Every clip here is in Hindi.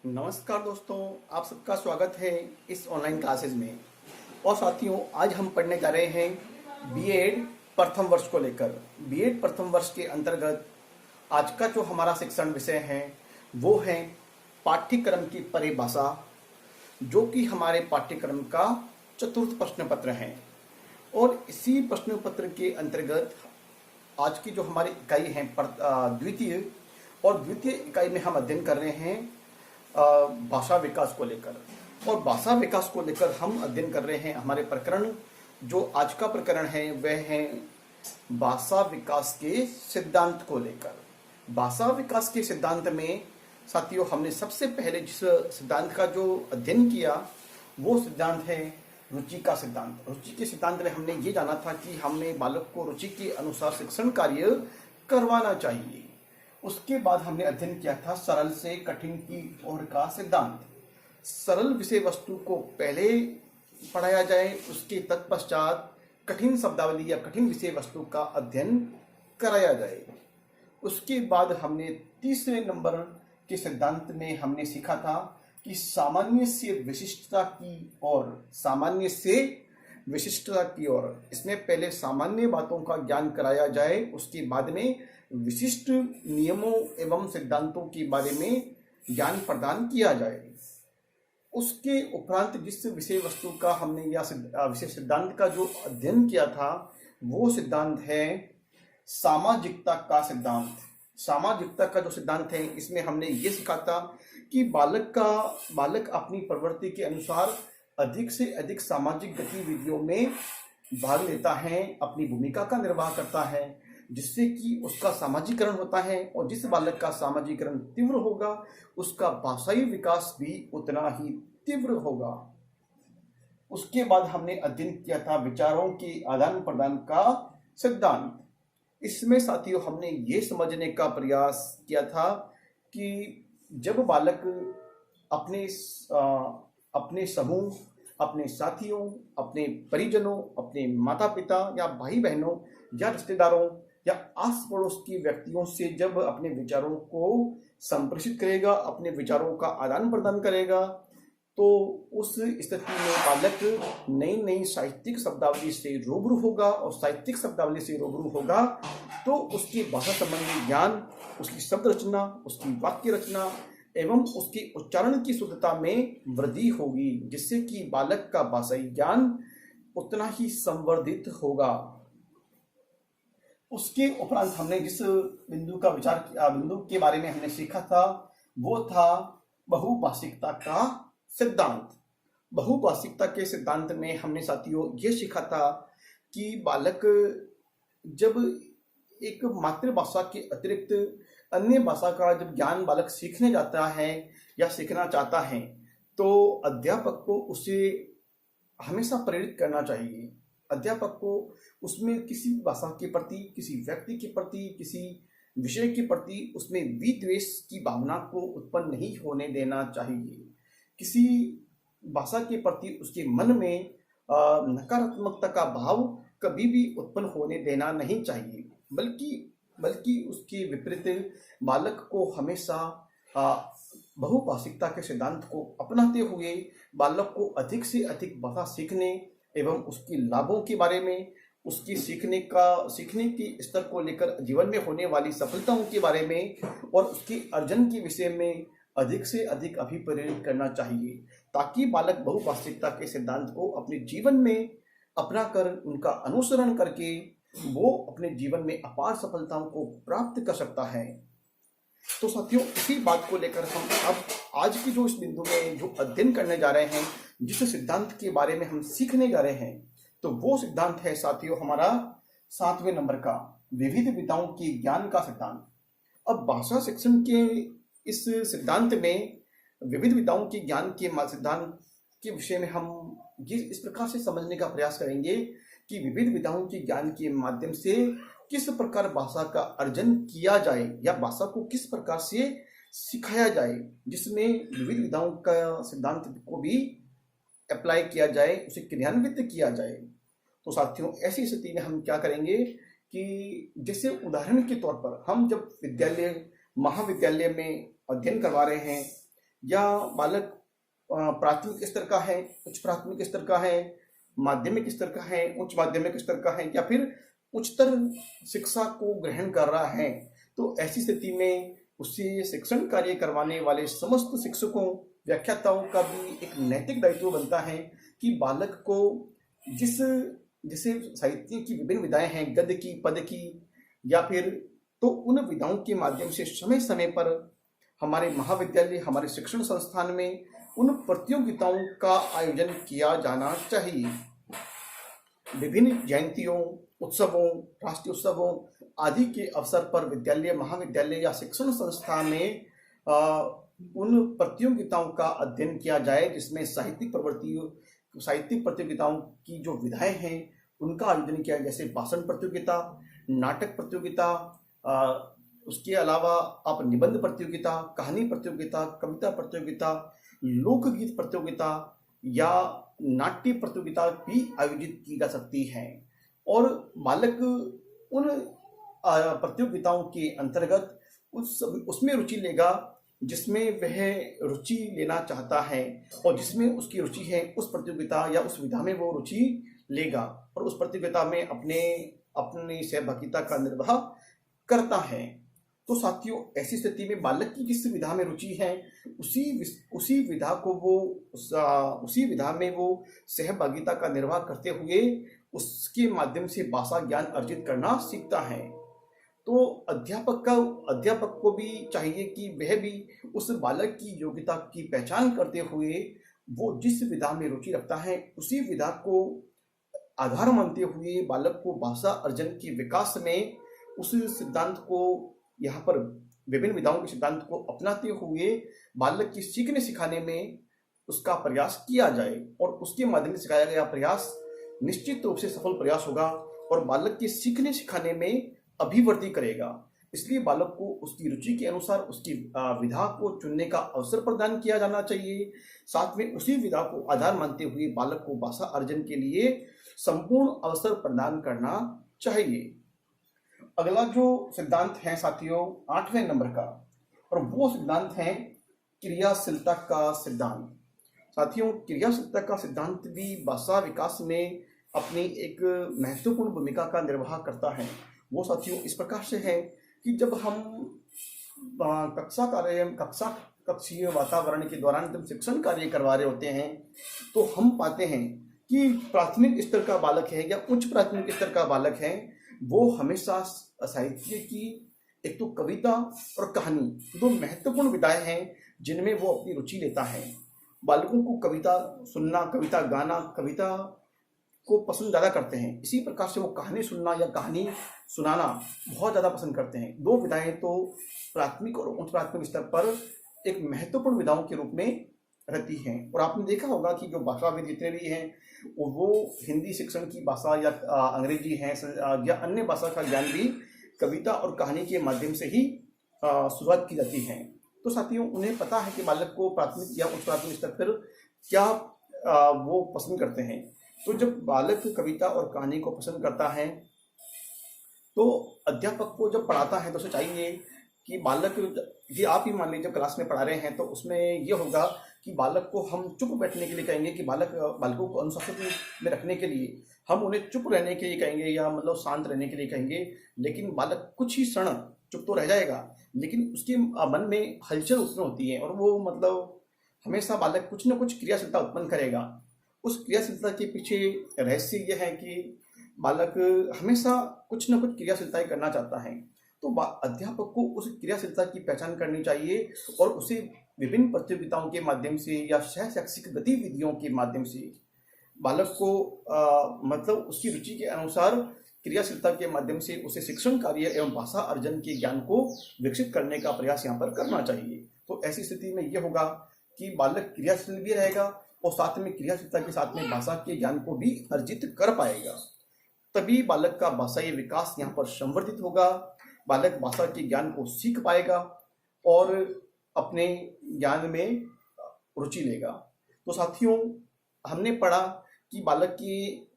नमस्कार दोस्तों, आप सबका स्वागत है इस ऑनलाइन क्लासेस में। और साथियों, आज हम पढ़ने जा रहे हैं बीएड प्रथम वर्ष को लेकर। बीएड प्रथम वर्ष के अंतर्गत आज का जो हमारा शिक्षण विषय है वो है पाठ्यक्रम की परिभाषा, जो कि हमारे पाठ्यक्रम का चतुर्थ प्रश्न पत्र है। और इसी प्रश्न पत्र के अंतर्गत आज की जो हमारी इकाई है द्वितीय इकाई में हम अध्ययन कर रहे हैं भाषा विकास को लेकर। और भाषा विकास को लेकर हम अध्ययन कर रहे हैं हमारे प्रकरण, जो आज का प्रकरण है वह है भाषा विकास के सिद्धांत को लेकर। भाषा विकास के सिद्धांत में साथियों, हमने सबसे पहले जिस सिद्धांत का जो अध्ययन किया वो सिद्धांत है रुचि का सिद्धांत। रुचि के सिद्धांत में हमने ये जाना था कि हमने बालक को रुचि के अनुसार शिक्षण कार्य करवाना चाहिए। उसके बाद हमने अध्ययन किया था सरल से कठिन की ओर का सिद्धांत। सरल विषय वस्तु को पहले पढ़ाया जाए, उसके तत्पश्चात कठिन शब्दावली या कठिन विषय वस्तु का अध्ययन कराया जाए। उसके बाद हमने तीसरे नंबर के सिद्धांत में हमने सीखा था कि सामान्य से विशिष्टता की ओर इसमें पहले सामान्य बातों का ज्ञान कराया जाए, उसके बाद में विशिष्ट नियमों एवं सिद्धांतों के बारे में ज्ञान प्रदान किया जाए। उसके उपरांत जिस विषय वस्तु का हमने या विषय सिद्धांत का जो अध्ययन किया था वो सिद्धांत है सामाजिकता का सिद्धांत। सामाजिकता का जो सिद्धांत है, इसमें हमने ये सीखा था कि बालक अपनी प्रवृत्ति के अनुसार अधिक से अधिक सामाजिक गतिविधियों में भाग लेता है, अपनी भूमिका का निर्वाह करता है, जिससे कि उसका सामाजिकरण होता है। और जिस बालक का सामाजिकरण तीव्र होगा उसका भाषाई विकास भी उतना ही तीव्र होगा। उसके बाद हमने अध्ययन किया था विचारों के आदान प्रदान का सिद्धांत। इसमें साथियों हमने ये समझने का प्रयास किया था कि जब बालक अपने समूह, अपने साथियों, अपने परिजनों, अपने माता पिता या भाई बहनों या रिश्तेदारों या आस पड़ोस के व्यक्तियों से जब अपने विचारों को संप्रेषित करेगा, अपने विचारों का आदान प्रदान करेगा, तो उस स्थिति में बालक नई नई साहित्यिक शब्दावली से रूबरू होगा। और साहित्यिक शब्दावली से रूबरू होगा तो उसकी भाषा संबंधी ज्ञान, उसकी शब्द रचना, उसकी वाक्य रचना एवं उसके उच्चारण की शुद्धता में वृद्धि होगी, जिससे कि बालक का भाषाई ज्ञान उतना ही संवर्धित होगा। उसके उपरांत हमने जिस बिंदु के बारे में हमने सीखा था वो था बहुभाषिकता का सिद्धांत। बहुभाषिकता के सिद्धांत में हमने साथियों ये सीखा था कि बालक जब एक मातृभाषा के अतिरिक्त अन्य भाषा का जब ज्ञान बालक सीखने जाता है या सीखना चाहता है, तो अध्यापक को उसे हमेशा प्रेरित करना चाहिए। अध्यापक को उसमें किसी भाषा के प्रति, किसी व्यक्ति के प्रति, किसी विषय के प्रति उसमें विद्वेष की भावना को उत्पन्न नहीं होने देना चाहिए। किसी भाषा के प्रति उसके मन में नकारात्मकता का भाव कभी भी उत्पन्न होने देना नहीं चाहिए, बल्कि उसके विपरीत बालक को हमेशा बहुभाषिकता के सिद्धांत को अपनाते हुए बालक को अधिक से अधिक भाषा सीखने एवं उसके लाभों के बारे में, उसकी सीखने के स्तर को लेकर जीवन में होने वाली सफलताओं के बारे में और उसके अर्जन के विषय में अधिक से अधिक अभिप्रेरित करना चाहिए, ताकि बालक बहुभाषिकता के सिद्धांत को अपने जीवन में अपनाकर उनका अनुसरण करके वो अपने जीवन में अपार सफलताओं को प्राप्त कर सकता है। तो साथियों, इसी बात को लेकर हम अब आज की जो इस बिंदु में जो अध्ययन करने जा रहे हैं, जिस सिद्धांत के बारे में हम सीखने जा रहे हैं, तो वो सिद्धांत है साथियों हमारा 7वें नंबर का विविध विधाओं के ज्ञान का सिद्धांत। अब भाषा शिक्षण के इस सिद्धांत में विविध विधाओं के ज्ञान के सिद्धांत के विषय में हम ये इस प्रकार से समझने का प्रयास करेंगे कि विविध विधाओं के ज्ञान के माध्यम से किस प्रकार भाषा का अर्जन किया जाए या भाषा को किस प्रकार से सिखाया जाए, जिसमें विविध विधाओं का सिद्धांत को भी अप्लाई किया जाए, उसे क्रियान्वित किया जाए। तो साथियों, ऐसी स्थिति में हम क्या करेंगे कि जैसे उदाहरण के तौर पर हम जब विद्यालय महाविद्यालय में अध्ययन करवा रहे हैं या बालक प्राथमिक स्तर का है, उच्च प्राथमिक स्तर का है, माध्यमिक स्तर का है, उच्च माध्यमिक स्तर का है, या फिर उच्चतर शिक्षा को ग्रहण कर रहा है, तो ऐसी स्थिति में उससे शिक्षण कार्य करवाने वाले समस्त शिक्षकों, व्याख्याताओं का भी एक नैतिक दायित्व बनता है कि बालक को जिस जैसे साहित्य की विभिन्न विधाएं हैं, गद्य की, पद की, या फिर तो उन विधाओं के माध्यम से समय समय पर हमारे महाविद्यालय, हमारे शिक्षण संस्थान में उन प्रतियोगिताओं का आयोजन किया जाना चाहिए। विभिन्न जयंतियों, उत्सवों, राष्ट्रीय उत्सवों आदि के अवसर पर विद्यालय, महाविद्यालय या शिक्षण संस्था में उन प्रतियोगिताओं का अध्ययन किया जाए जिसमें साहित्यिक प्रतियोगिताओं की जो विधाएं हैं उनका आयोजन किया जाए, जैसे भाषण प्रतियोगिता, नाटक प्रतियोगिता, उसके अलावा आप निबंध प्रतियोगिता, कहानी प्रतियोगिता, कविता प्रतियोगिता, लोकगीत प्रतियोगिता या नाट्य प्रतियोगिता भी आयोजित की जा सकती है। और बालक उन प्रतियोगिताओं के अंतर्गत उसमें रुचि लेगा जिसमें वह रुचि लेना चाहता है, और जिसमें उसकी रुचि है उस प्रतियोगिता या उस विधा में वो रुचि लेगा और उस प्रतियोगिता में अपनी सहभागिता का निर्वाह करता है। तो साथियों, ऐसी स्थिति में बालक की जिस विधा में रुचि है उसी विधा में वो सहभागिता का निर्वाह करते हुए उसके माध्यम से भाषा ज्ञान अर्जित करना सीखता है। तो अध्यापक को भी चाहिए कि वह भी उस बालक की योग्यता की पहचान करते हुए वो जिस विधा में रुचि रखता है उसी विधा को आधार मानते हुए बालक को भाषा अर्जन के विकास में उस सिद्धांत को, यहाँ पर विभिन्न विधाओं के सिद्धांत को अपनाते हुए बालक की सीखने सिखाने में उसका प्रयास किया जाए, और उसके माध्यम से सिखाया गया प्रयास निश्चित रूप से सफल प्रयास होगा और बालक के सीखने सिखाने में अभिवृद्धि करेगा। इसलिए बालक को उसकी रुचि के अनुसार उसकी विधा को चुनने का अवसर प्रदान किया जाना चाहिए। साथ में उसी विधा को आधार मानते हुए बालक को भाषा अर्जन के लिए संपूर्ण अवसर प्रदान करना चाहिए। अगला जो सिद्धांत है साथियों 8वें नंबर का, और वो सिद्धांत है क्रियाशीलता का सिद्धांत। साथियों, क्रियाशीलता का सिद्धांत भी भाषा विकास में अपनी एक महत्वपूर्ण भूमिका का निर्वाह करता है। वो साथियों इस प्रकार से है कि जब हम कक्षीय वातावरण के दौरान जब शिक्षण कार्य करवा रहे होते हैं तो हम पाते हैं कि प्राथमिक स्तर का बालक है या उच्च प्राथमिक स्तर का बालक है, वो हमेशा साहित्य की एक तो कविता और कहानी दो महत्वपूर्ण विधाएं हैं जिनमें वो अपनी रुचि लेता है। बालकों को कविता सुनना, कविता गाना, कविता को पसंद ज़्यादा करते हैं। इसी प्रकार से वो कहानी सुनना या कहानी सुनाना बहुत ज़्यादा पसंद करते हैं। दो विधाएं तो प्राथमिक और उच्च प्राथमिक स्तर पर एक महत्वपूर्ण विधाओं के रूप में रहती हैं। और आपने देखा होगा कि जो भाषाविद जितने भी हैं वो हिंदी शिक्षण की भाषा या अंग्रेजी है या अन्य भाषा का ज्ञान भी कविता और कहानी के माध्यम से ही शुरुआत की जाती है। तो साथियों, उन्हें पता है कि बालक को प्राथमिक या उच्च प्राथमिक स्तर पर क्या वो पसंद करते हैं। तो जब बालक कविता और कहानी को पसंद करता है तो अध्यापक को जब पढ़ाता है तो उसे चाहिए कि बालक, ये आप ही मान लीजिए जब क्लास में पढ़ा रहे हैं तो उसमें ये होगा कि बालक को हम चुप बैठने के लिए कहेंगे कि बालकों को अनुशासित में रखने के लिए हम उन्हें चुप रहने के लिए कहेंगे या मतलब शांत रहने के लिए कहेंगे, लेकिन बालक कुछ ही क्षण चुप तो रह जाएगा लेकिन उसके मन में हलचल उत्पन्न होती है और वो मतलब हमेशा बालक कुछ न कुछ क्रियाशीलता उत्पन्न करेगा। उस क्रियाशीलता के पीछे रहस्य यह है कि बालक हमेशा कुछ न कुछ क्रियाशीलताएं करना चाहता है। तो अध्यापक को उस क्रियाशीलता की पहचान करनी चाहिए और उसे विभिन्न प्रतियोगिताओं के माध्यम से या सह शैक्षिक गतिविधियों के माध्यम से बालक को मतलब उसकी रुचि के अनुसार क्रियाशीलता के माध्यम से उसे शिक्षण कार्य एवं भाषा अर्जन के ज्ञान को विकसित करने का प्रयास यहाँ पर करना चाहिए। तो ऐसी स्थिति में यह होगा कि बालक क्रियाशील भी रहेगा और साथ में क्रियाशीलता के साथ में भाषा के ज्ञान को भी अर्जित कर पाएगा। तभी बालक का भाषाई विकास यहाँ पर संवर्धित होगा, बालक भाषा के ज्ञान को सीख पाएगा और अपने ज्ञान में रुचि लेगा। तो साथियों, हमने पढ़ा कि बालक की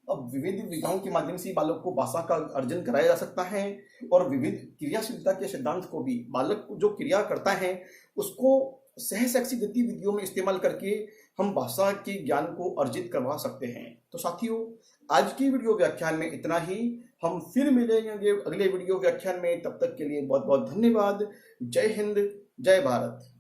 अब विविध विधाओं के माध्यम से बालक को भाषा का अर्जन कराया जा सकता है और विविध क्रियाशीलता के सिद्धांत को भी बालक जो क्रिया करता है उसको सहशैक्षिक गतिविधियों में इस्तेमाल करके हम भाषा के ज्ञान को अर्जित करवा सकते हैं। तो साथियों, आज की वीडियो व्याख्यान में इतना ही। हम फिर मिलेंगे अगले वीडियो व्याख्यान में। तब तक के लिए बहुत बहुत धन्यवाद। जय हिंद, जय भारत।